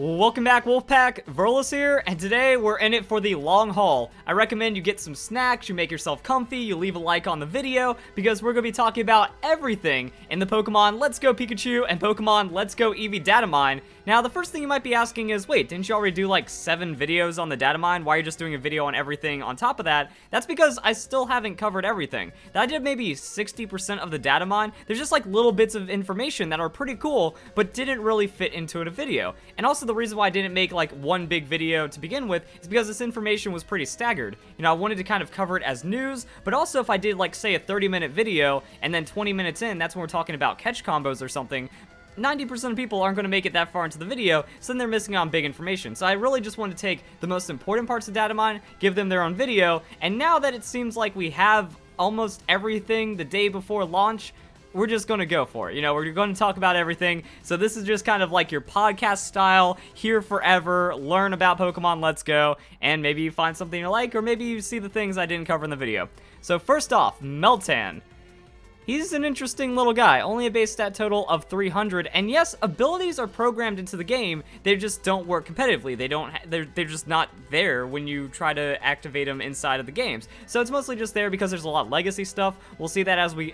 Welcome back, Wolfpack. Verlis here, and today we're in it for the long haul. I recommend you get some snacks, you make yourself comfy, you leave a like on the video, because we're going to be talking about everything in the Pokemon Let's Go Pikachu and Pokemon Let's Go Eevee Datamine. Now, the first thing you might be asking is, wait, didn't you already do like 7 videos on the Datamine? Why are you just doing a video on everything on top of that? That's because I still haven't covered everything. I did maybe 60% of the Datamine. There's just like little bits of information that are pretty cool, but didn't really fit into a video. And also the reason why I didn't make like one big video to begin with is because this information was pretty staggered. You know, I wanted to kind of cover it as news, but also if I did like say a 30-minute video and then 20 minutes in, that's when we're talking about catch combos or something, 90% of people aren't going to make it that far into the video, so then they're missing out on big information. So I really just want to take the most important parts of Datamine, give them their own video, and now that it seems like we have almost everything the day before launch, we're just going to go for it. You know, we're going to talk about everything. So this is just kind of like your podcast style, here forever, learn about Pokemon Let's Go, and maybe you find something you like, or maybe you see the things I didn't cover in the video. So first off, Meltan. He's an interesting little guy, only a base stat total of 300, and yes, abilities are programmed into the game, they just don't work competitively. They're just not there when you try to activate them inside of the games. So it's mostly just there because there's a lot of legacy stuff. We'll see that as we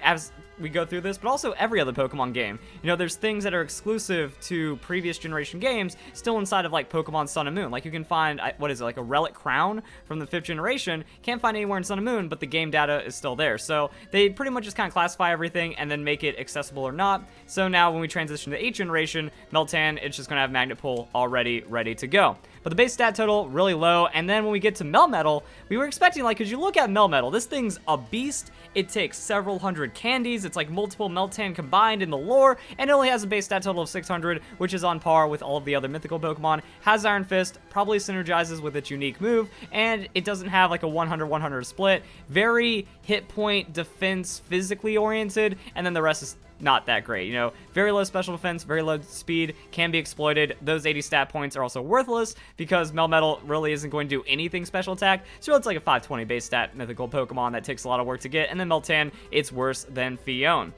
go through this, but also every other Pokemon game. You know, there's things that are exclusive to previous generation games still inside of like Pokemon Sun and Moon. Like you can find, what is it, like a Relic Crown from the 5th generation, can't find anywhere in Sun and Moon, but the game data is still there. So they pretty much just kind of classify everything and then make it accessible or not. So now when we transition to 8th generation, Meltan, it's just going to have Magnet Pull already ready to go. But the base stat total, really low, and then when we get to Melmetal, we were expecting, like, because you look at Melmetal, this thing's a beast. It takes several hundred candies, it's like multiple Meltan combined in the lore, and it only has a base stat total of 600, which is on par with all of the other mythical Pokemon, has Iron Fist, probably synergizes with its unique move, and it doesn't have like a 100-100 split, very hit point, defense, physically oriented, and then the rest is not that great. You know, very low special defense, very low speed, can be exploited. Those 80 stat points are also worthless because Melmetal really isn't going to do anything special attack, so it's like a 520 base stat mythical Pokemon that takes a lot of work to get, and then Meltan, it's worse than Fion.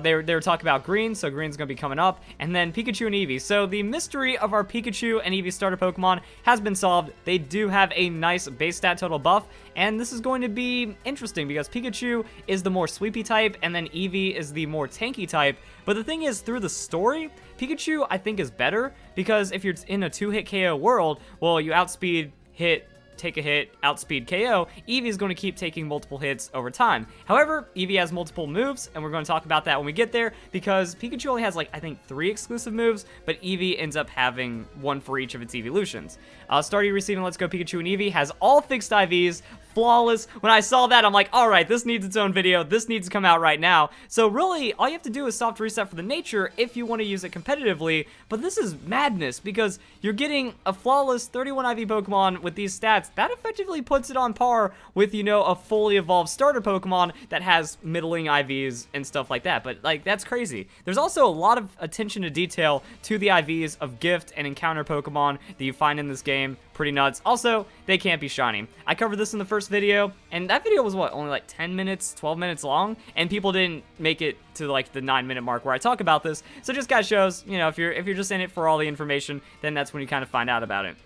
They were talking about Green, so Green's going to be coming up, and then Pikachu and Eevee. So the mystery of our Pikachu and Eevee starter Pokemon has been solved. They do have a nice base stat total buff, and this is going to be interesting because Pikachu is the more sweepy type, and then Eevee is the more tanky type. But the thing is, through the story, Pikachu, I think, is better, because if you're in a 2-hit KO world, well, you outspeed, hit, take a hit, outspeed KO, Eevee is going to keep taking multiple hits over time. However, Eevee has multiple moves, and we're going to talk about that when we get there, because Pikachu only has like, I think, 3 exclusive moves, but Eevee ends up having 1 for each of its evolutions. Starting receiving Let's Go Pikachu and Eevee has all fixed IVs, flawless. When I saw that, I'm like, alright, this needs its own video, this needs to come out right now. So really, all you have to do is soft reset for the nature if you want to use it competitively, but this is madness, because you're getting a flawless 31 IV Pokemon with these stats. That effectively puts it on par with, you know, a fully evolved starter Pokemon that has middling IVs and stuff like that, but like, that's crazy. There's also a lot of attention to detail to the IVs of gift and encounter Pokemon that you find in this game. Pretty nuts. Also, they can't be shiny. I covered this in the first video, and that video was what, only like 10 minutes, 12 minutes long, and people didn't make it to like the 9-minute mark where I talk about this. So just kind of shows, you know, if you're just in it for all the information, then that's when you kind of find out about it.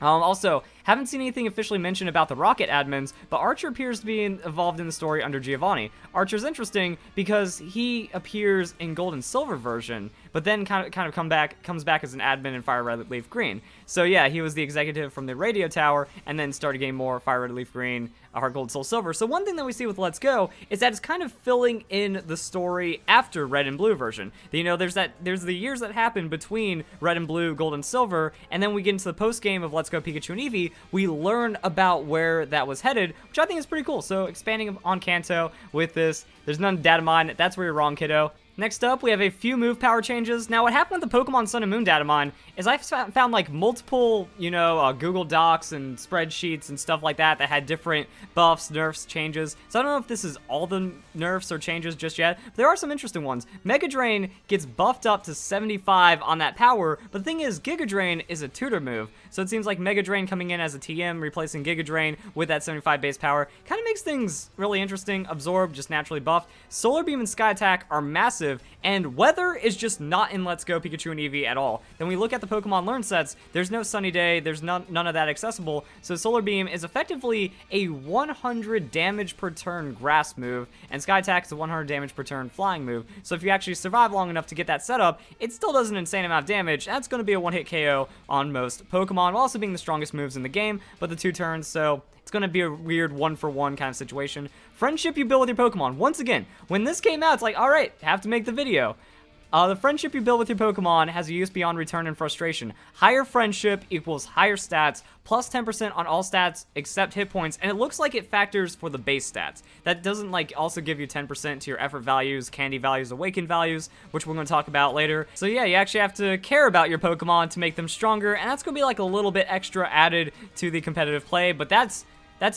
Also, haven't seen anything officially mentioned about the Rocket admins, but Archer appears to be involved in the story under Giovanni. Archer's interesting because he appears in Gold and Silver version, but then kind of comes back as an admin in Fire Red Leaf Green. So yeah, he was the executive from the radio tower, and then started getting more Fire Red Leaf Green, Heart Gold, Soul Silver. So one thing that we see with Let's Go is that it's kind of filling in the story after Red and Blue version. You know, there's the years that happen between Red and Blue, Gold and Silver, and then we get into the post game of Let's Go Pikachu and Eevee. We learn about where that was headed, which I think is pretty cool. So expanding on Kanto with this, there's none Datamine. That's where you're wrong, kiddo. Next up, we have a few move power changes. Now, what happened with the Pokemon Sun and Moon Datamine is I found like multiple, you know, Google Docs and spreadsheets and stuff like that had different buffs, nerfs, changes. So I don't know if this is all the nerfs or changes just yet, but there are some interesting ones. Mega Drain gets buffed up to 75 on that power, but the thing is, Giga Drain is a tutor move. So it seems like Mega Drain coming in as a TM, replacing Giga Drain with that 75 base power, kind of makes things really interesting. Absorb, just naturally buffed. Solar Beam and Sky Attack are massive, expensive, and weather is just not in Let's Go Pikachu and Eevee at all. Then we look at the Pokemon Learn sets, there's no Sunny Day, there's none of that accessible, so Solar Beam is effectively a 100 damage per turn grass move, and Sky Attack is a 100 damage per turn flying move. So if you actually survive long enough to get that setup, it still does an insane amount of damage. That's going to be a one-hit KO on most Pokemon, while also being the strongest moves in the game, but the 2 turns, so it's going to be a weird one-for-one kind of situation. Friendship you build with your Pokemon. Once again, when this came out, it's like, alright, have to make the video. The friendship you build with your Pokemon has a use beyond return and frustration. Higher friendship equals higher stats, plus 10% on all stats except hit points, and it looks like it factors for the base stats. That doesn't like also give you 10% to your effort values, candy values, awaken values, which we're going to talk about later. So yeah, you actually have to care about your Pokemon to make them stronger, and that's going to be like a little bit extra added to the competitive play, but that's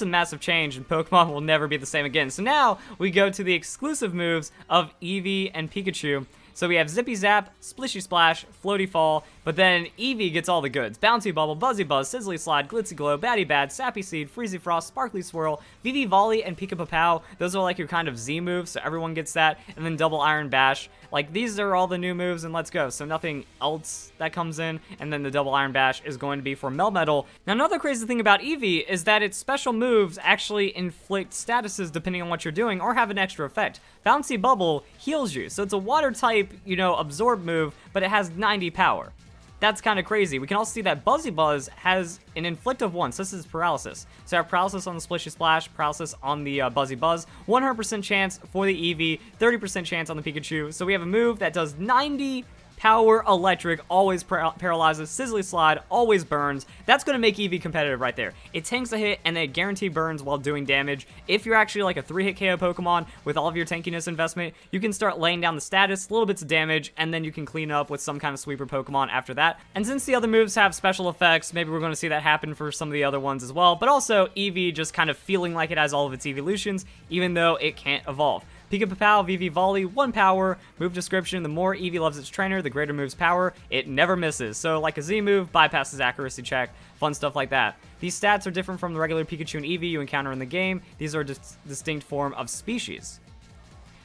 a massive change, and Pokemon will never be the same again. So now we go to the exclusive moves of Eevee and Pikachu. So we have Zippy Zap, Splishy Splash, Floaty Fall, but then Eevee gets all the goods. Bouncy Bubble, Buzzy Buzz, Sizzly Slide, Glitzy Glow, Batty Bad, Sappy Seed, Freezy Frost, Sparkly Swirl, VV Volley, and Pika Papow. Those are like your kind of Z moves, so everyone gets that. And then Double Iron Bash. Like, these are all the new moves, and let's go. So nothing else that comes in, and then the Double Iron Bash is going to be for Melmetal. Now, another crazy thing about Eevee is that its special moves actually inflict statuses depending on what you're doing, or have an extra effect. Bouncy Bubble heals you, so it's a water type, you know, absorb move, but it has 90 power. That's kind of crazy. We can also see that Buzzy Buzz has an inflict of 1, so this is paralysis. So I have paralysis on the Splishy Splash, paralysis on the Buzzy Buzz, 100% chance for the Eevee, 30% chance on the Pikachu. So we have a move that does 90 power electric, always paralyzes, Sizzly Slide, always burns. That's going to make Eevee competitive right there. It tanks a hit, and then it guaranteed burns while doing damage. If you're actually like a 3-hit KO Pokemon with all of your tankiness investment, you can start laying down the status, little bits of damage, and then you can clean up with some kind of sweeper Pokemon after that. And since the other moves have special effects, maybe we're going to see that happen for some of the other ones as well, but also Eevee just kind of feeling like it has all of its evolutions, even though it can't evolve. Pika Papow, VV Volley, 1 power, move description, the more Eevee loves its trainer, the greater move's power, it never misses. So like a Z move, bypasses accuracy check, fun stuff like that. These stats are different from the regular Pikachu and Eevee you encounter in the game. These are a distinct form of species.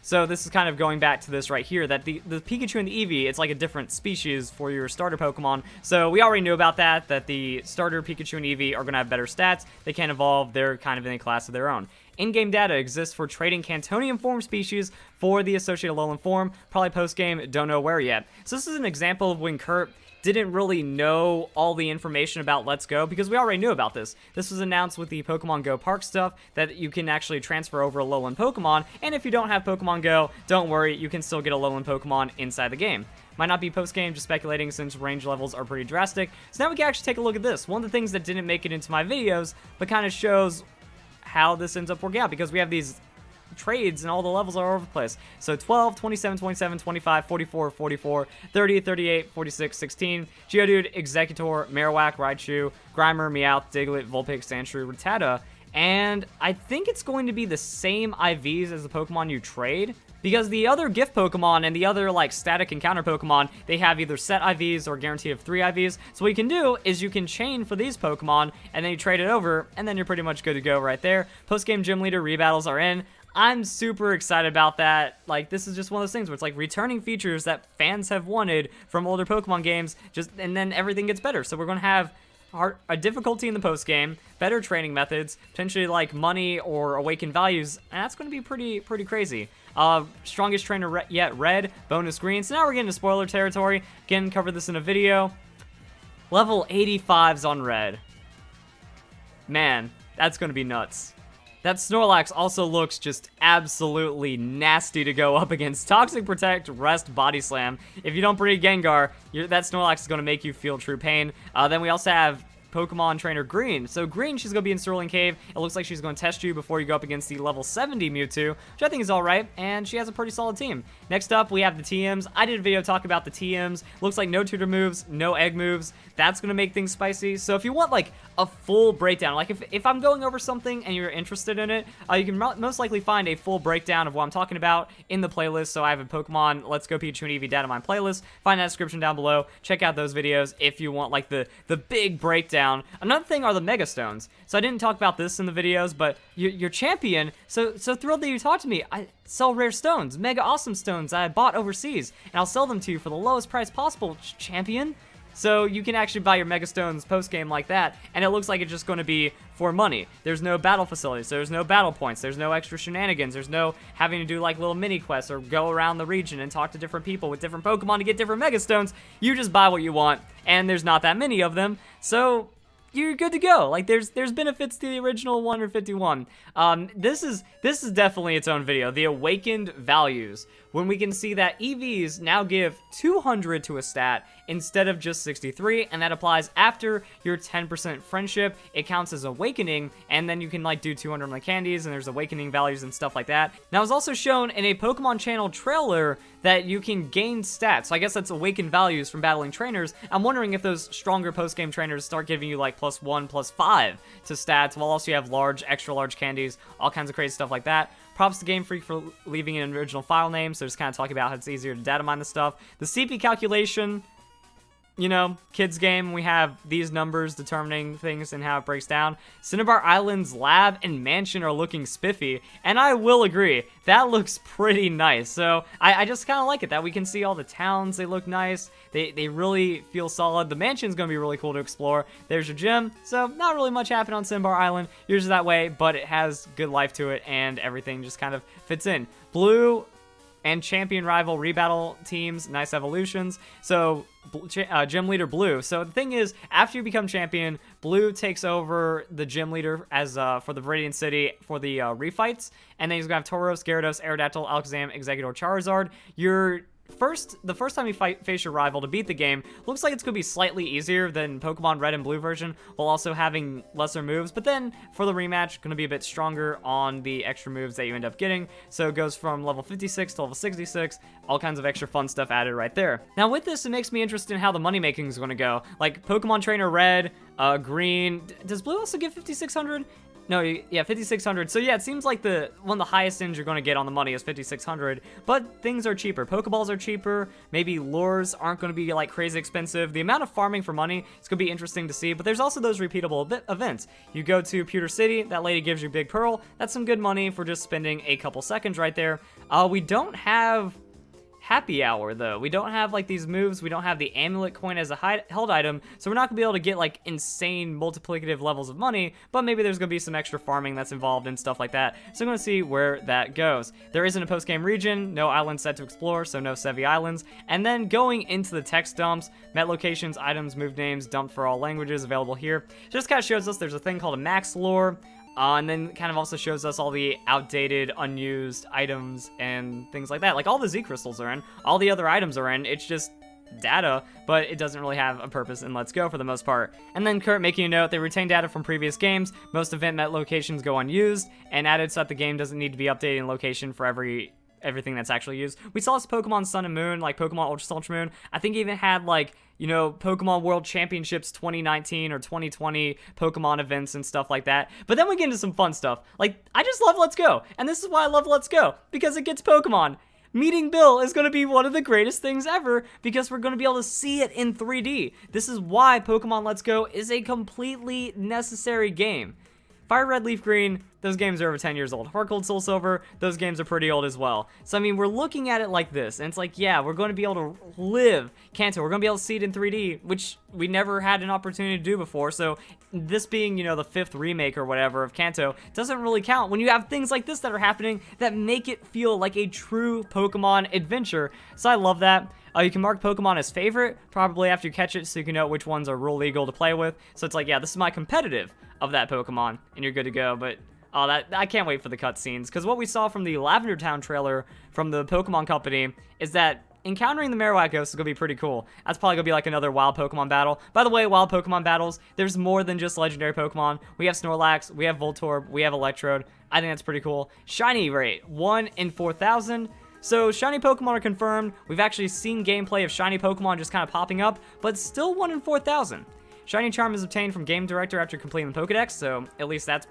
So this is kind of going back to this right here, that the Pikachu and the Eevee, it's like a different species for your starter Pokemon. So we already knew about that the starter Pikachu and Eevee are going to have better stats. They can't evolve. They're kind of in a class of their own. In-game data exists for trading Cantonian form species for the associated Alolan form. Probably post-game, don't know where yet. So this is an example of when Kurt didn't really know all the information about Let's Go, because we already knew about this. This was announced with the Pokemon Go Park stuff, that you can actually transfer over Alolan Pokemon, and if you don't have Pokemon Go, don't worry, you can still get Alolan Pokemon inside the game. Might not be post-game, just speculating since range levels are pretty drastic. So now we can actually take a look at this. One of the things that didn't make it into my videos, but kind of shows how this ends up working out, because we have these trades and all the levels are all over the place. So 12, 27, 27, 25, 44, 44, 30, 38, 46, 16, Geodude, Executor, Marowak, Raichu, Grimer, Meowth, Diglett, Vulpix, Sandshrew, Rattata, and I think it's going to be the same IVs as the Pokemon you trade, because the other gift Pokemon and the other like static encounter Pokemon, they have either set IVs or guaranteed of 3 IVs. So what you can do is you can chain for these Pokemon and then you trade it over, and then you're pretty much good to go right there. Post-game gym leader rebattles are in. I'm super excited about that. Like, this is just one of those things where it's like returning features that fans have wanted from older Pokemon games, and then everything gets better. So we're going to have a difficulty in the post game, better training methods, potentially like money or awakened values, and that's going to be pretty crazy. Strongest trainer yet, Red, bonus green. So now we're getting to spoiler territory. Again, covered this in a video. Level 85s on Red. Man, that's going to be nuts. That Snorlax also looks just absolutely nasty to go up against. Toxic Protect, Rest, Body Slam. If you don't breed Gengar, that Snorlax is going to make you feel true pain. Then we also have Pokemon Trainer Green. So Green, she's going to be in Sterling Cave. It looks like she's going to test you before you go up against the level 70 Mewtwo, which I think is alright, and she has a pretty solid team. Next up, we have the TMs. I did a video talking about the TMs. Looks like no tutor moves, no egg moves. That's going to make things spicy. So if you want like a full breakdown, like if I'm going over something and you're interested in it, you can most likely find a full breakdown of what I'm talking about in the playlist. So I have a Pokemon Let's Go Pikachu and Eevee Datamine playlist. Find that description down below. Check out those videos if you want like the big breakdown down. Another thing are the Mega Stones. So I didn't talk about this in the videos, but your champion, so thrilled that you talked to me. I sell rare stones, mega awesome stones I bought overseas, and I'll sell them to you for the lowest price possible, champion. So you can actually buy your Mega Stones post-game like that, and it looks like it's just going to be for money. There's no battle facilities, there's no battle points, there's no extra shenanigans, there's no having to do like little mini quests or go around the region and talk to different people with different Pokemon to get different Mega Stones. You just buy what you want, and there's not that many of them, so you're good to go. Like there's benefits to the original 151. This is definitely its own video. The awakened values, when we can see that EVs now give 200 to a stat instead of just 63, and that applies after your 10% friendship. It counts as awakening, and then you can like do 200 on the candies, and there's awakening values and stuff like that. Now it's also shown in a Pokemon channel trailer that you can gain stats. So I guess that's awakened values from battling trainers. I'm wondering if those stronger post-game trainers start giving you like +1, +5 to stats, while also you have large, extra large candies, all kinds of crazy stuff like that. Props to Game Freak for leaving an original file name, so just kind of talking about how it's easier to data mine the stuff. The CP calculation, you know, kids game, we have these numbers determining things and how it breaks down. Cinnabar Island's lab and mansion are looking spiffy, and I will agree, that looks pretty nice. So I just kind of like it that we can see all the towns. They look nice. They really feel solid. The mansion's going to be really cool to explore. There's your gym. So not really much happened on Cinnabar Island. Usually that way, but it has good life to it, and everything just kind of fits in. Blue and champion rival rebattle teams, nice evolutions. So gym leader Blue. So the thing is, after you become champion, Blue takes over the gym leader as for the Viridian City for the refights, and then he's gonna have Tauros, Gyarados, Aerodactyl, Alakazam, Exeggutor, Charizard. The first time you face your rival to beat the game, looks like it's going to be slightly easier than Pokemon Red and Blue version, while also having lesser moves, but then for the rematch, going to be a bit stronger on the extra moves that you end up getting, so it goes from level 56 to level 66, all kinds of extra fun stuff added right there. Now with this, it makes me interested in how the money making is going to go, like Pokemon Trainer Red, Green, does Blue also give 5600? No, yeah, 5,600. So yeah, it seems like one of the highest ends you're going to get on the money is 5,600, but things are cheaper. Pokeballs are cheaper. Maybe lures aren't going to be like crazy expensive. The amount of farming for money, it's going to be interesting to see, but there's also those repeatable events. You go to Pewter City, that lady gives you Big Pearl. That's some good money for just spending a couple seconds right there. We don't have Happy Hour though. We don't have like these moves. We don't have the amulet coin as a held item, so we're not gonna be able to get like insane multiplicative levels of money, but maybe there's gonna be some extra farming that's involved and stuff like that. So I'm gonna see where that goes. There isn't a post-game region, no islands set to explore, so no Sevi Islands. And then going into the text dumps, met locations, items, move names, dumped for all languages available here. Just kind of shows us there's a thing called a max lore. And then kind of also shows us all the outdated, unused items and things like that. Like all the Z crystals are in, all the other items are in. It's just data, but it doesn't really have a purpose in Let's Go for the most part. And then Kurt making a note, they retain data from previous games. Most event met locations go unused, and added so that the game doesn't need to be updated in location for everything that's actually used. We saw this Pokemon Sun and Moon, like Pokemon Ultra Moon. I think it even had like, you know, Pokemon World Championships 2019 or 2020 Pokemon events and stuff like that. But then we get into some fun stuff. Like, I just love Let's Go. And this is why I love Let's Go, because it gets Pokemon. Meeting Bill is going to be one of the greatest things ever because we're going to be able to see it in 3D. This is why Pokemon Let's Go is a completely necessary game. Fire Red, Leaf Green, those games are over 10 years old. Heart Gold, Soul Silver, those games are pretty old as well. So, I mean, we're looking at it like this, and it's like, yeah, we're going to be able to live Kanto. We're going to be able to see it in 3D, which we never had an opportunity to do before. So, this being, you know, the 5th remake or whatever of Kanto doesn't really count when you have things like this that are happening that make it feel like a true Pokemon adventure. So, I love that. You can mark Pokemon as favorite, probably after you catch it, so you can know which ones are real legal to play with. So, it's like, yeah, this is my competitive of that Pokemon, and you're good to go. But I can't wait for the cutscenes, because what we saw from the Lavender Town trailer from the Pokemon Company is that encountering the Marowak Ghost is going to be pretty cool. That's probably going to be like another wild Pokemon battle. By the way, wild Pokemon battles, there's more than just legendary Pokemon. We have Snorlax, we have Voltorb, we have Electrode. I think that's pretty cool. Shiny rate, 1 in 4,000. So shiny Pokemon are confirmed. We've actually seen gameplay of shiny Pokemon just kind of popping up, but still 1 in 4,000. Shiny Charm is obtained from Game Director after completing the Pokedex, so at least that's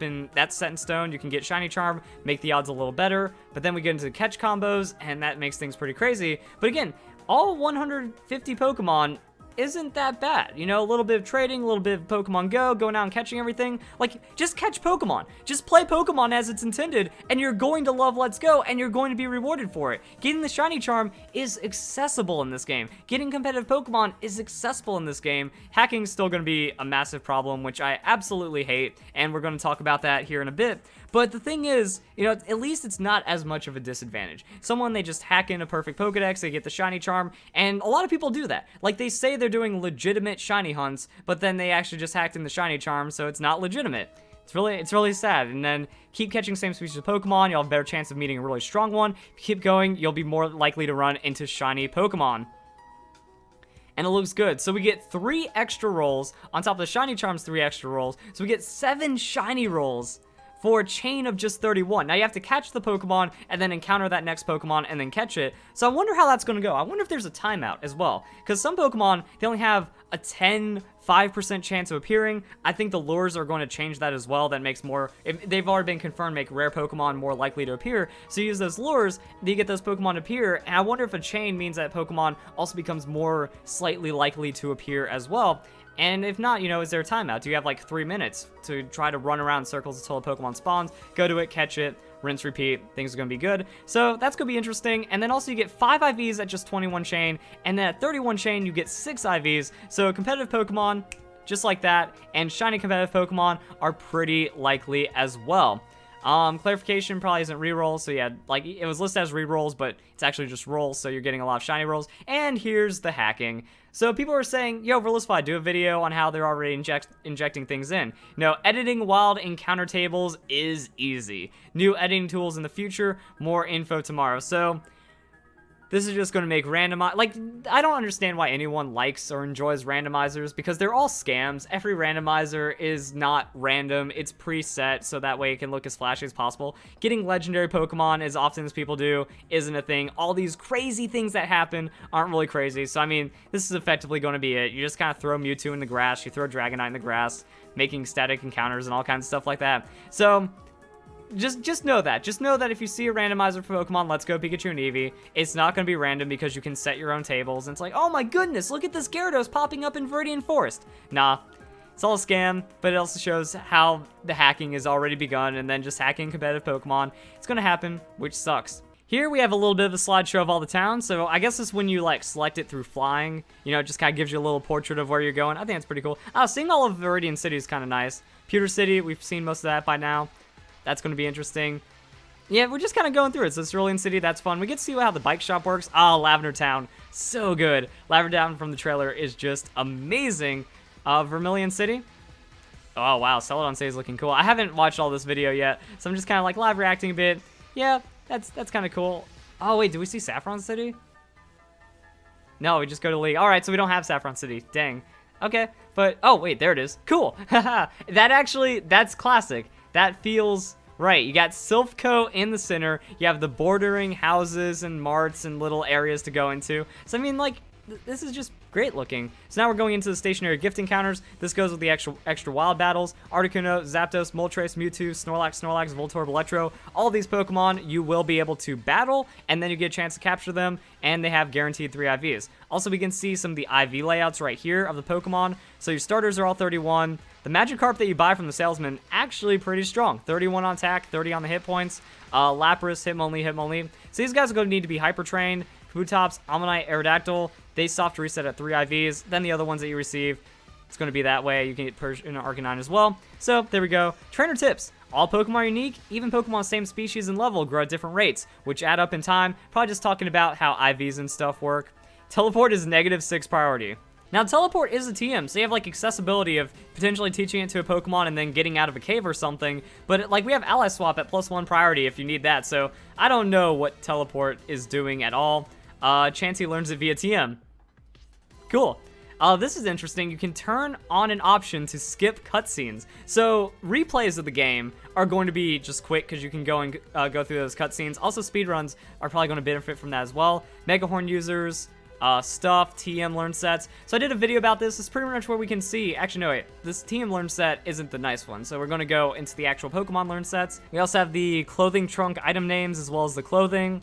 set in stone. You can get Shiny Charm, make the odds a little better, but then we get into catch combos, and that makes things pretty crazy. But again, all 150 Pokemon isn't that bad. You know, a little bit of trading, a little bit of Pokemon Go, going out and catching everything. Like, just catch Pokemon. Just play Pokemon as it's intended, and you're going to love Let's Go, and you're going to be rewarded for it. Getting the Shiny Charm is accessible in this game. Getting competitive Pokemon is accessible in this game. Hacking's still going to be a massive problem, which I absolutely hate, and we're going to talk about that here in a bit. But the thing is, you know, at least it's not as much of a disadvantage. Someone, they just hack in a perfect Pokedex, they get the Shiny Charm, and a lot of people do that. Like, they say they're doing legitimate Shiny hunts, but then they actually just hacked in the Shiny Charm, so it's not legitimate. It's really sad. And then keep catching same species of Pokemon, you'll have a better chance of meeting a really strong one. If you keep going, you'll be more likely to run into shiny Pokemon. And it looks good. So we get 3 extra rolls, on top of the Shiny Charm's 3 extra rolls, so we get 7 shiny rolls for a chain of just 31. Now you have to catch the Pokemon and then encounter that next Pokemon and then catch it. So I wonder how that's going to go. I wonder if there's a timeout as well. Because some Pokemon, they only have a 5% chance of appearing. I think the lures are going to change that as well. That makes more, if they've already been confirmed, make rare Pokemon more likely to appear. So you use those lures, you get those Pokemon to appear. And I wonder if a chain means that Pokemon also becomes more slightly likely to appear as well. And if not, you know, is there a timeout? Do you have like 3 minutes to try to run around in circles until a Pokemon spawns, go to it, catch it, rinse, repeat, things are going to be good. So that's going to be interesting. And then also you get 5 IVs at just 21 chain, and then at 31 chain you get 6 IVs. So competitive Pokemon, just like that, and shiny competitive Pokemon are pretty likely as well. Clarification probably isn't rerolls, so yeah, like, it was listed as rerolls, but it's actually just rolls, so you're getting a lot of shiny rolls. And here's the hacking. So people are saying, yo, Verlisify, do a video on how they're already injecting things in. No, editing wild encounter tables is easy. New editing tools in the future, more info tomorrow. So this is just going to make like, I don't understand why anyone likes or enjoys randomizers, because they're all scams. Every randomizer is not random, it's preset, so that way it can look as flashy as possible. Getting legendary Pokemon as often as people do isn't a thing. All these crazy things that happen aren't really crazy, so I mean, this is effectively going to be it. You just kind of throw Mewtwo in the grass, you throw Dragonite in the grass, making static encounters and all kinds of stuff like that. So just know that. Just know that if you see a randomizer for Pokemon Let's Go, Pikachu, and Eevee, it's not going to be random because you can set your own tables. And it's like, oh my goodness, look at this Gyarados popping up in Viridian Forest. Nah, it's all a scam, but it also shows how the hacking has already begun, and then just hacking competitive Pokemon. It's going to happen, which sucks. Here we have a little bit of a slideshow of all the towns, so I guess it's when you like select it through flying, you know, it just kind of gives you a little portrait of where you're going. I think it's pretty cool. Seeing all of Viridian City is kind of nice. Pewter City, we've seen most of that by now. That's going to be interesting. Yeah, we're just kind of going through it. So Cerulean City, that's fun. We get to see how the bike shop works. Lavender Town, so good. Lavender Town from the trailer is just amazing. Vermilion City. Oh, wow, Celadon City is looking cool. I haven't watched all this video yet, so I'm just kind of like live reacting a bit. Yeah, that's kind of cool. Oh, wait, do we see Saffron City? No, we just go to League. All right, so we don't have Saffron City. Dang. Okay, but, oh, wait, there it is. Cool. That's classic. That feels right. You got Silphco in the center. You have the bordering houses and marts and little areas to go into. So, I mean, like, this is just great looking. So now we're going into the stationary gift encounters. This goes with the extra wild battles. Articuno, Zapdos, Moltres, Mewtwo, Snorlax, Voltorb, Electro. All these Pokemon you will be able to battle, and then you get a chance to capture them, and they have guaranteed 3 IVs. Also, we can see some of the IV layouts right here of the Pokemon. So your starters are all 31. The Magikarp that you buy from the salesman, actually pretty strong. 31 on attack, 30 on the hit points. Lapras, Hitmonlee. So these guys are going to need to be hyper trained. Kabutops, Ammonite, Aerodactyl, they soft reset at 3 IVs. Then the other ones that you receive, it's going to be that way. You can get Persian and Arcanine as well. So there we go. Trainer tips. All Pokemon are unique. Even Pokemon same species and level grow at different rates, which add up in time. Probably just talking about how IVs and stuff work. Teleport is -6 priority. Now, Teleport is a TM, so you have, like, accessibility of potentially teaching it to a Pokemon and then getting out of a cave or something, but, like, we have Ally Swap at +1 priority if you need that, so I don't know what Teleport is doing at all. Chansey learns it via TM. Cool. This is interesting. You can turn on an option to skip cutscenes. So, replays of the game are going to be just quick because you can go and go through those cutscenes. Also, speedruns are probably going to benefit from that as well. Megahorn users... stuff, TM learn sets. So I did a video about this. It's pretty much where we can see, actually no wait, this TM learn set isn't the nice one. So we're going to go into the actual Pokemon learn sets. We also have the clothing trunk item names as well as the clothing.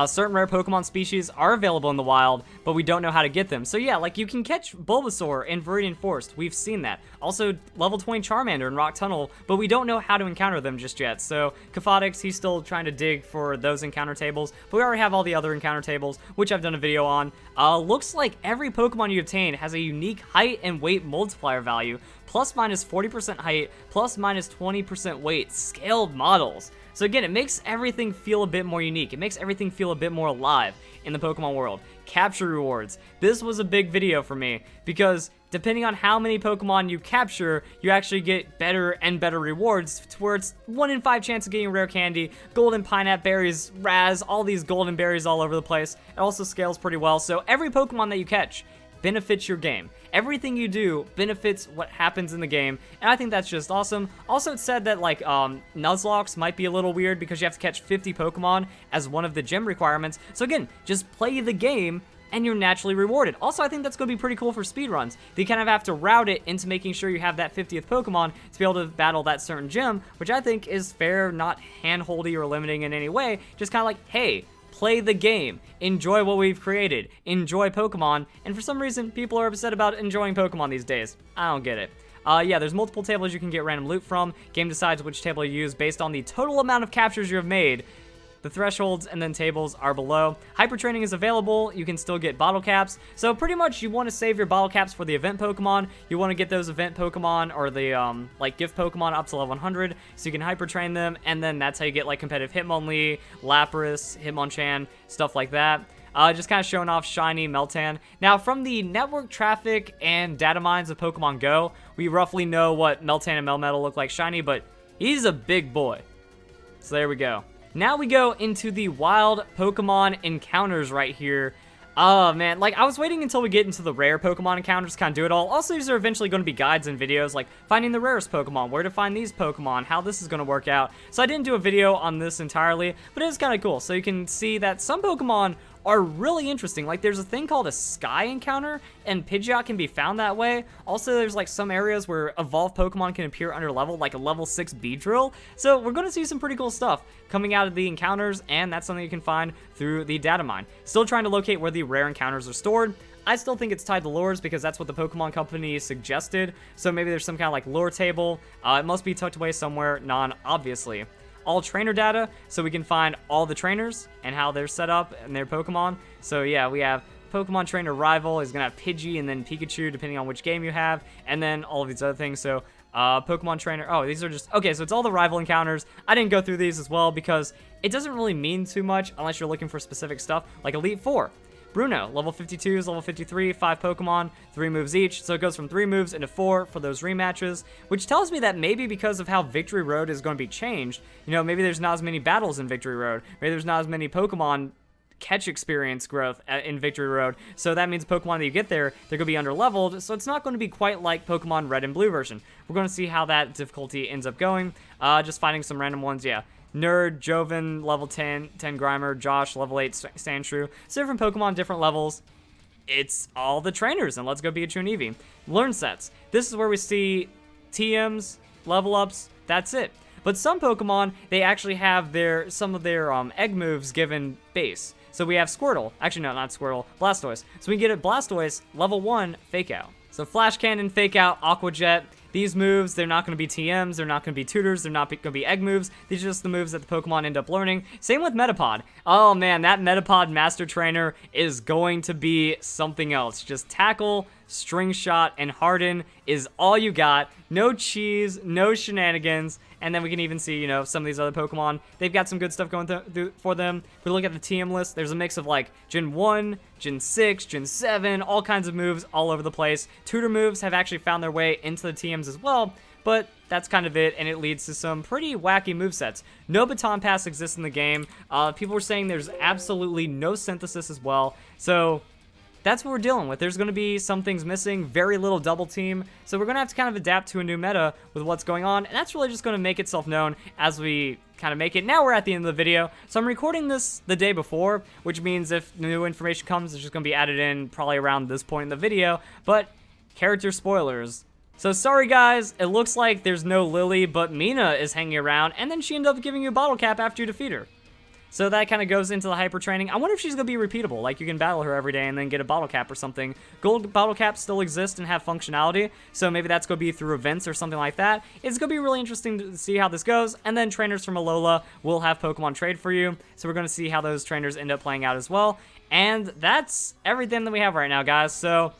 Certain rare Pokemon species are available in the wild, but we don't know how to get them. So yeah, like you can catch Bulbasaur in Viridian Forest. We've seen that. Also, level 20 Charmander in Rock Tunnel, but we don't know how to encounter them just yet. So Caphotix, he's still trying to dig for those encounter tables, but we already have all the other encounter tables, which I've done a video on. Looks like every Pokemon you obtain has a unique height and weight multiplier value, plus minus 40% height, plus minus 20% weight, scaled models. So again, it makes everything feel a bit more unique. It makes everything feel a bit more alive in the Pokemon world. Capture rewards. This was a big video for me because depending on how many Pokemon you capture, you actually get better and better rewards to where it's 1 in 5 chance of getting rare candy, golden pineapple berries, Raz, all these golden berries all over the place. It also scales pretty well, so every Pokemon that you catch benefits your game. Everything you do benefits what happens in the game, and I think that's just awesome. Also, it said that like Nuzlocke might be a little weird because you have to catch 50 Pokemon as one of the gym requirements. So again, just play the game and you're naturally rewarded. Also, I think that's going to be pretty cool for speedruns. You kind of have to route it into making sure you have that 50th Pokemon to be able to battle that certain gym, which I think is fair, not handholdy or limiting in any way. Just kind of like, hey, play the game, enjoy what we've created, enjoy Pokemon, and for some reason, people are upset about enjoying Pokemon these days. I don't get it. Yeah, there's multiple tables you can get random loot from. Game decides which table you use based on the total amount of captures you have made. The thresholds and then tables are below. Hyper training is available. You can still get bottle caps. So pretty much you want to save your bottle caps for the event Pokemon. You want to get those event Pokemon or the like gift Pokemon up to level 100 so you can hyper train them, and then that's how you get like competitive Hitmonlee, Lapras, Hitmonchan, stuff like that. Just kind of showing off Shiny, Meltan. Now, from the network traffic and data mines of Pokemon Go, we roughly know what Meltan and Melmetal look like shiny, but he's a big boy. So there we go. Now we go into the wild Pokemon encounters right here. Oh man, like I was waiting until we get into the rare Pokemon encounters to kind of do it all. Also, these are eventually going to be guides and videos like finding the rarest Pokemon, where to find these Pokemon, how this is going to work out. So I didn't do a video on this entirely, but it is kind of cool. So you can see that some Pokemon are really interesting. Like there's a thing called a Sky encounter, and Pidgeot can be found that way. Also, there's like some areas where evolved Pokemon can appear under level, like a level 6 Beedrill. So we're going to see some pretty cool stuff coming out of the encounters, and that's something you can find through the data mine. Still trying to locate where the rare encounters are stored. I still think it's tied to lures because that's what the Pokemon Company suggested. So maybe there's some kind of like lure table. It must be tucked away somewhere, non-obviously. All trainer data, so we can find all the trainers and how they're set up and their Pokemon. So yeah, we have Pokemon Trainer Rival is gonna have Pidgey and then Pikachu depending on which game you have, and then all of these other things. So Pokemon Trainer, oh, these are just, okay, so it's all the rival encounters. I didn't go through these as well because it doesn't really mean too much unless you're looking for specific stuff, like Elite Four. Bruno, level 52 is level 53, 5 Pokemon, 3 moves each, so it goes from 3 moves into 4 for those rematches, which tells me that maybe because of how Victory Road is going to be changed, you know, maybe there's not as many battles in Victory Road, maybe there's not as many Pokemon catch experience growth in Victory Road, so that means Pokemon that you get there, they're going to be under-leveled, so it's not going to be quite like Pokemon Red and Blue version. We're going to see how that difficulty ends up going, just finding some random ones, yeah. Nerd, Joven, level 10 Grimer, Josh, level 8 Sandshrew. So different Pokemon, different levels. It's all the trainers, and let's go Pikachu and Eevee. Learn sets. This is where we see TMs, level ups, that's it. But some Pokemon, they actually have some of their egg moves given base. So we have Squirtle. Actually, no, not Squirtle. Blastoise. So we can get a Blastoise, level 1, Fake Out. So Flash Cannon, Fake Out, Aqua Jet. These moves, they're not going to be TMs, they're not going to be tutors, they're not going to be egg moves. These are just the moves that the Pokemon end up learning. Same with Metapod. Oh man, that Metapod Master Trainer is going to be something else. Just Tackle, String Shot, and Harden is all you got. No cheese, no shenanigans. And then we can even see, you know, some of these other Pokemon. They've got some good stuff going for them. If we look at the TM list, there's a mix of like Gen 1, Gen 6, Gen 7, all kinds of moves all over the place. Tutor moves have actually found their way into the TMs as well, but that's kind of it, and it leads to some pretty wacky movesets. No Baton Pass exists in the game. People were saying there's absolutely no synthesis as well, so that's what we're dealing with. There's going to be some things missing, very little double team, so we're going to have to kind of adapt to a new meta with what's going on, and that's really just going to make itself known as we kind of make it. Now we're at the end of the video, so I'm recording this the day before, which means if new information comes, it's just going to be added in probably around this point in the video, but character spoilers. So sorry guys, it looks like there's no Lily, but Mina is hanging around, and then she ended up giving you a bottle cap after you defeat her. So that kind of goes into the hyper training. I wonder if she's going to be repeatable. Like, you can battle her every day and then get a bottle cap or something. Gold bottle caps still exist and have functionality, so maybe that's going to be through events or something like that. It's going to be really interesting to see how this goes. And then trainers from Alola will have Pokemon trade for you. So we're going to see how those trainers end up playing out as well. And that's everything that we have right now, guys. So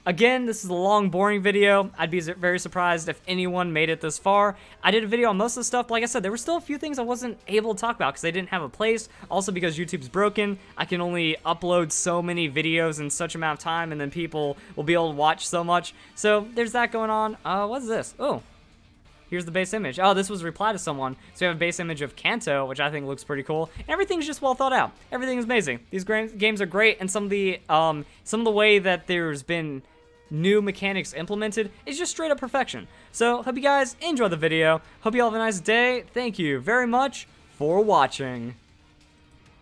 again, this is a long, boring video. I'd be very surprised if anyone made it this far. I did a video on most of the stuff. Like I said, there were still a few things I wasn't able to talk about because they didn't have a place. Also because YouTube's broken. I can only upload so many videos in such amount of time, and then people will be able to watch so much. So there's that going on. What's this? Oh, here's the base image. Oh, this was a reply to someone. So we have a base image of Kanto, which I think looks pretty cool. And everything's just well thought out. Everything is amazing. These games are great, and some of the way that there's been new mechanics implemented is just straight up perfection. So hope you guys enjoy the video. Hope you all have a nice day. Thank you very much for watching.